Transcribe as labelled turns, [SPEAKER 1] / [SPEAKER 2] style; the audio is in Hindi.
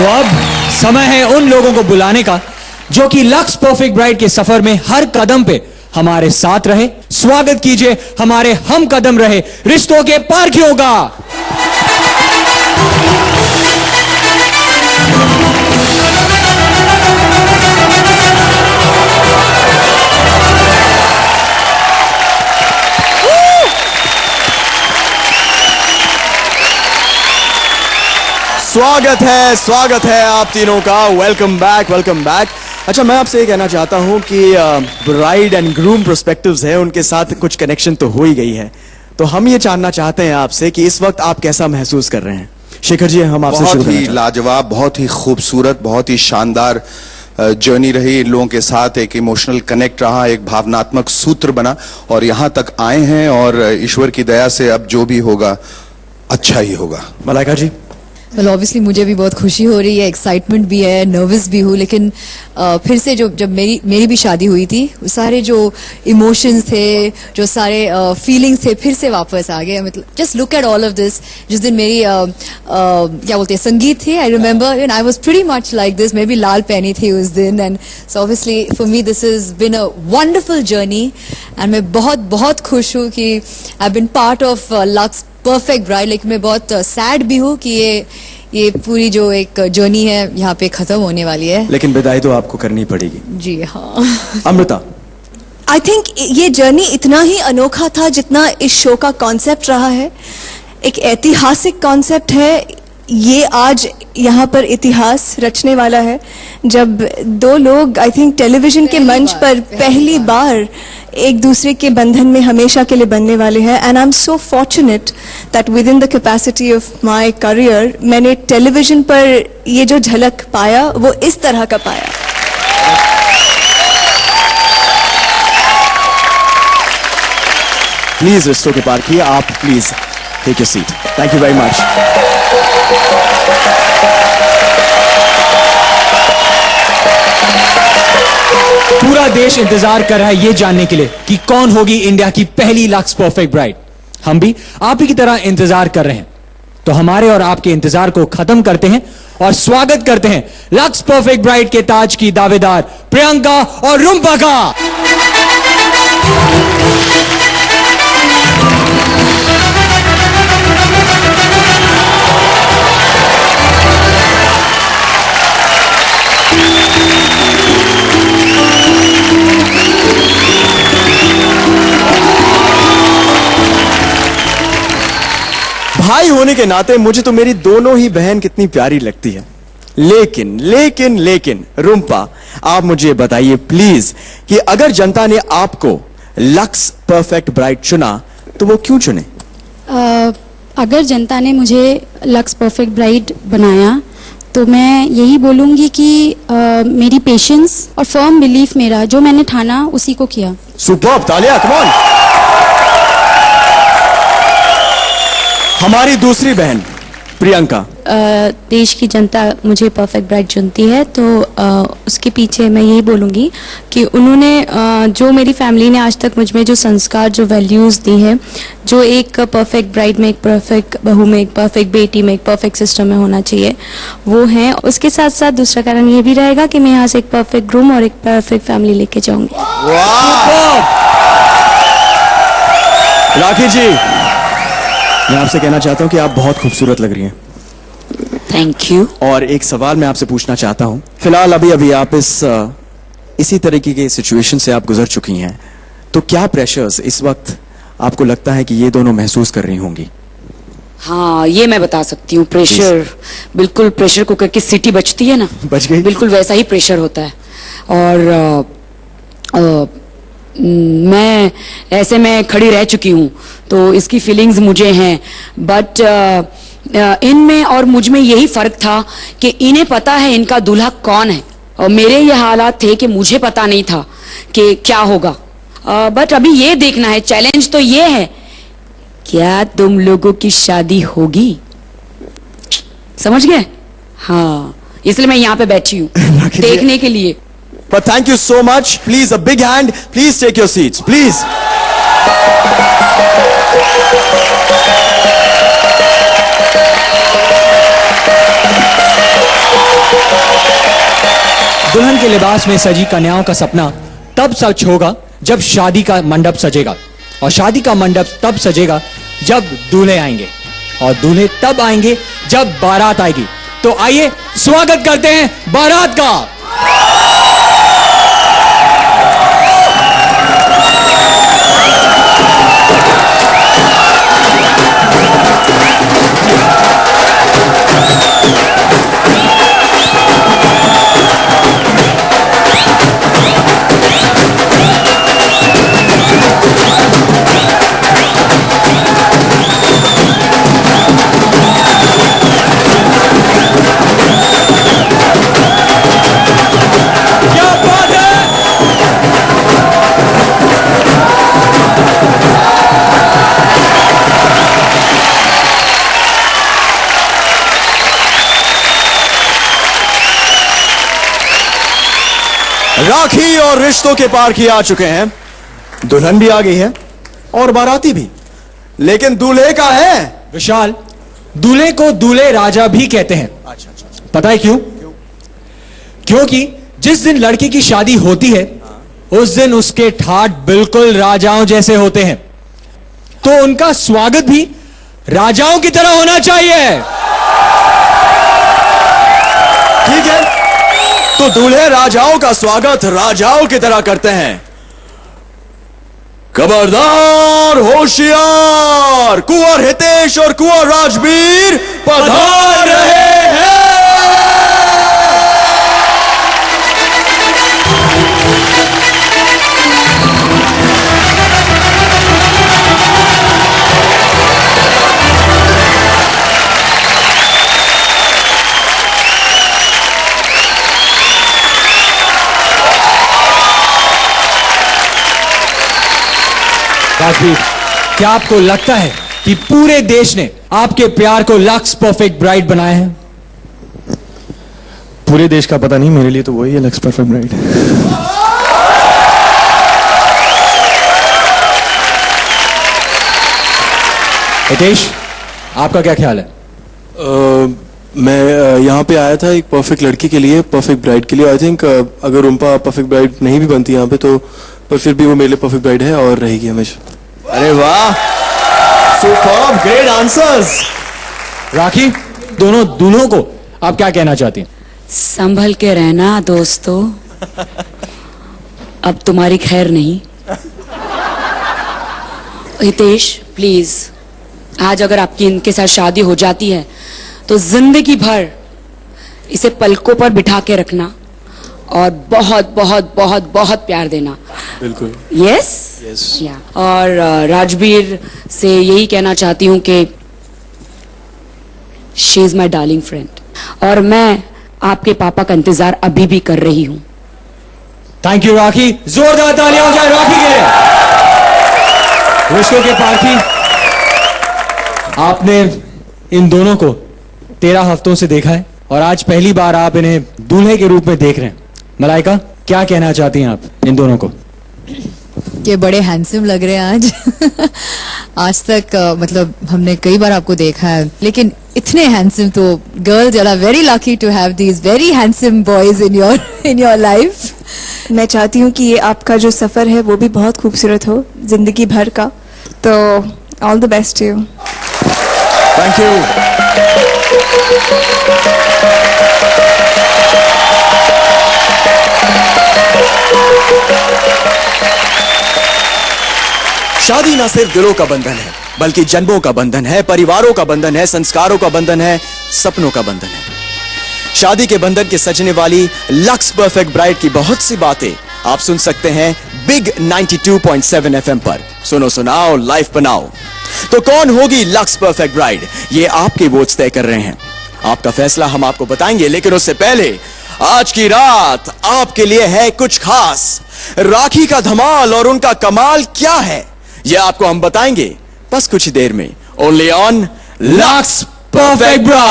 [SPEAKER 1] तो अब समय है उन लोगों को बुलाने का जो कि लक्स परफेक्ट ब्राइड के सफर में हर कदम पे हमारे साथ रहे। स्वागत कीजिए हमारे हम कदम रहे रिश्तों के पारखियों का।
[SPEAKER 2] स्वागत है आप तीनों का। Welcome back. अच्छा, मैं आपसे ये कहना चाहता हूं कि ब्राइड एंड ग्रूम पर्सपेक्टिव्स है, उनके साथ कुछ कनेक्शन तो हो ही गई है। तो हम ये जानना चाहते हैं आपसे कि इस वक्त आप कैसा महसूस कर रहे हैं। शेखर जी, हम आपसे शुरू करना चाहते हैं।
[SPEAKER 3] बहुत ही लाजवाब, बहुत ही खूबसूरत, बहुत ही शानदार जर्नी रही। इन लोगों के साथ एक इमोशनल कनेक्ट रहा, एक भावनात्मक सूत्र बना और यहां तक आए हैं और ईश्वर की दया से अब जो भी होगा अच्छा ही होगा।
[SPEAKER 2] मलाइका जी।
[SPEAKER 4] well, ऑब्वियसली मुझे भी बहुत खुशी हो रही है, एक्साइटमेंट भी है, नर्वस भी हूँ, लेकिन फिर से जब मेरी भी शादी हुई थी, सारे जो इमोशंस थे, जो सारे फीलिंग्स थे, फिर से वापस आ गए। मतलब just look at all of this. जिस दिन मेरी क्या बोलते हैं संगीत थी, I remember and I was pretty much like this. मैं भी लाल पहनी थी उस दिन। And so obviously for me this is been a wonderful journey एंड मैं बहुत खुश हूँ कि I been part of Lux perfect bride. लेकिन मैं बहुत सैड भी हूँ कि ये पूरी जो एक जर्नी है यहाँ पे खत्म होने वाली है।
[SPEAKER 2] लेकिन विदाई तो आपको करनी पड़ेगी।
[SPEAKER 4] जी हाँ।
[SPEAKER 2] अमृता।
[SPEAKER 5] आई थिंक ये जर्नी इतना ही अनोखा था जितना इस शो का कॉन्सेप्ट रहा है। एक ऐतिहासिक कॉन्सेप्ट है ये, आज यहाँ पर इतिहास रचने वाला है जब दो लोग आई थिंक टेलीविजन के मंच पर पहली बार एक दूसरे के बंधन में हमेशा के लिए बनने वाले हैं। And I am so fortunate that with in the capacity of my career मैंने टेलीविजन पर ये जो झलक पाया वो इस तरह का पाया।
[SPEAKER 2] प्लीज रिश्तों के पार किए आप, please take your seat. Thank you very much.
[SPEAKER 1] पूरा देश इंतजार कर रहा है ये जानने के लिए कि कौन होगी इंडिया की पहली लक्स परफेक्ट ब्राइड। हम भी आप ही की तरह इंतजार कर रहे हैं। तो हमारे और आपके इंतजार को खत्म करते हैं और स्वागत करते हैं लक्स परफेक्ट ब्राइड के ताज की दावेदार प्रियंका और रुम्पा का।
[SPEAKER 2] भाई होने के नाते मुझे तो मेरी दोनों ही बहन कितनी प्यारी लगती है। लेकिन रुम्पा, आप मुझे बताइए प्लीज कि अगर जनता ने आपको लक्स परफेक्ट ब्राइड चुना तो वो क्यों चुने?
[SPEAKER 6] अगर जनता ने मुझे लक्स परफेक्ट ब्राइड बनाया तो मैं यही बोलूंगी कि मेरी पेशेंस और फर्म बिलीफ मेरा जो मैंने ठाना उसी को किया।
[SPEAKER 2] सुपर्ब, तालियां, कम ऑन। हमारी दूसरी बहन प्रियंका।
[SPEAKER 6] देश की जनता मुझे परफेक्ट ब्राइड चुनती है तो उसके पीछे मैं यही बोलूँगी कि उन्होंने जो मेरी फैमिली ने आज तक मुझ में जो संस्कार, जो वैल्यूज़ दी है, जो एक परफेक्ट ब्राइड में, एक परफेक्ट बहू में, एक परफेक्ट बेटी में, एक परफेक्ट सिस्टर में होना चाहिए, वो है। उसके साथ साथ दूसरा कारण ये भी रहेगा कि मैं यहाँ से एक परफेक्ट ग्रूम और एक परफेक्ट फैमिली लेके जाऊँगी।
[SPEAKER 2] राखी जी, मैं आपसे कहना चाहता हूं कि आप बहुत खूबसूरत लग रही हैं।
[SPEAKER 7] Thank you.
[SPEAKER 2] और एक सवाल मैं आपसे पूछना चाहता हूं। फिलहाल अभी आप इसी तरीके के सिचुएशन से आप गुजर चुकी हैं, तो क्या प्रेशर्स इस वक्त आपको लगता है कि ये दोनों महसूस कर रही होंगी?
[SPEAKER 7] हाँ, ये मैं बता सकती हूँ। प्रेशर, बिल्कुल प्रेशर कुकर की सीटी बजती है ना,
[SPEAKER 2] बच गई।
[SPEAKER 7] बिल्कुल वैसा ही प्रेशर होता है। और मैं ऐसे में खड़ी रह चुकी हूँ तो इसकी फीलिंग्स मुझे हैं। बट इनमें और मुझ में यही फर्क था कि इन्हें पता है इनका दूल्हा कौन है और मेरे ये हालात थे कि मुझे पता नहीं था कि क्या होगा। बट अभी ये देखना है, चैलेंज तो ये है, क्या तुम लोगों की शादी होगी? समझ गए? हाँ, इसलिए मैं यहाँ पे बैठी हूँ देखने के लिए।
[SPEAKER 2] But thank you so much. Please, a big hand. Please take your seats. Please.
[SPEAKER 1] दुल्हन के लिबास में सजी कन्याओं का सपना तब सच होगा जब शादी का मंडप सजेगा, और शादी का मंडप तब सजेगा जब दूल्हे आएंगे, और दूल्हे तब आएंगे जब बारात आएगी। तो आइए स्वागत करते हैं बारात का।
[SPEAKER 2] राखी और रिश्तों के पार की आ चुके हैं, दुल्हन भी आ गई है और बाराती भी, लेकिन दूल्हे का है
[SPEAKER 1] विशाल, दूल्हे को दूल्हे राजा भी कहते हैं। पता है क्यों? क्योंकि जिस दिन लड़की की शादी होती है उस दिन उसके ठाठ बिल्कुल राजाओं जैसे होते हैं, तो उनका स्वागत भी राजाओं की तरह होना चाहिए।
[SPEAKER 2] ठीक है, तो दूल्हे राजाओं का स्वागत राजाओं की तरह करते हैं। खबरदार, होशियार, कुंवर हितेश और कुंवर राजवीर पधार रहे हैं।
[SPEAKER 1] राजवीर, क्या आपको लगता है कि पूरे देश ने आपके प्यार को लक्स परफेक्ट ब्राइड बनाया है?
[SPEAKER 2] पूरे देश का पता नहीं, मेरे लिए तो वही है लक्स परफेक्ट ब्राइड।
[SPEAKER 1] हितेश, आपका क्या ख्याल है?
[SPEAKER 8] मैं यहाँ पे आया था एक परफेक्ट लड़की के लिए, परफेक्ट ब्राइड के लिए। आई थिंक अगर रुम्पा परफेक्ट ब्राइड नहीं भी बनती यहाँ पे तो, पर फिर भी वो मेरे लिए परफेक्ट ब्राइड है और रहेगी हमेशा।
[SPEAKER 2] अरे वाह, सुपर्ब, ग्रेट आंसर्स।
[SPEAKER 1] राखी, दोनों दूल्हों को आप क्या कहना चाहती हैं?
[SPEAKER 7] संभल के रहना दोस्तों, अब तुम्हारी खैर नहीं। हितेश प्लीज, आज अगर आपकी इनके साथ शादी हो जाती है तो जिंदगी भर इसे पलकों पर बिठा के रखना और बहुत बहुत बहुत बहुत प्यार देना।
[SPEAKER 8] बिल्कुल।
[SPEAKER 7] यस या और राजवीर से यही कहना चाहती हूँ कि she is my darling friend, और मैं आपके पापा का इंतजार अभी भी कर रही हूँ।
[SPEAKER 1] थैंक यू राखी, जोरदार तालियां हो जाए राखी के लिए। रिश्तों के पारखी, आपने इन दोनों को 13 हफ्तों से देखा है और आज पहली बार आप इन्हें दूल्हे के रूप में देख रहे हैं। मलाइका, क्या कहना चाहती हैं आप इन दोनों को?
[SPEAKER 4] ये बड़े हैंडसम लग रहे हैं आज। आज तक मतलब हमने कई बार आपको देखा है, लेकिन इतने हैंडसम तो girls are very lucky to have these very handsome boys in your life.
[SPEAKER 5] मैं चाहती हूँ कि ये आपका जो सफर है वो भी बहुत खूबसूरत हो, जिंदगी भर का। तो all the best to you.
[SPEAKER 2] Thank you. शादी ना सिर्फ दिलों का बंधन है, बल्कि जन्मों का बंधन है, परिवारों का बंधन है, संस्कारों का बंधन है, सपनों का बंधन है। शादी के बंधन के सजने वाली लक्स परफेक्ट ब्राइड की बहुत सी बातें आप सुन सकते हैं बिग 92.7 FM पर। सुनो सुनाओ, लाइफ बनाओ। तो कौन होगी लक्स परफेक्ट ब्राइड, ये आपके वोट्स तय कर रहे हैं। आपका फैसला हम आपको बताएंगे, लेकिन उससे पहले आज की रात आपके लिए है कुछ खास। राखी का धमाल और उनका कमाल क्या है, यह आपको हम बताएंगे बस कुछ ही देर में, only on lux perfect bride.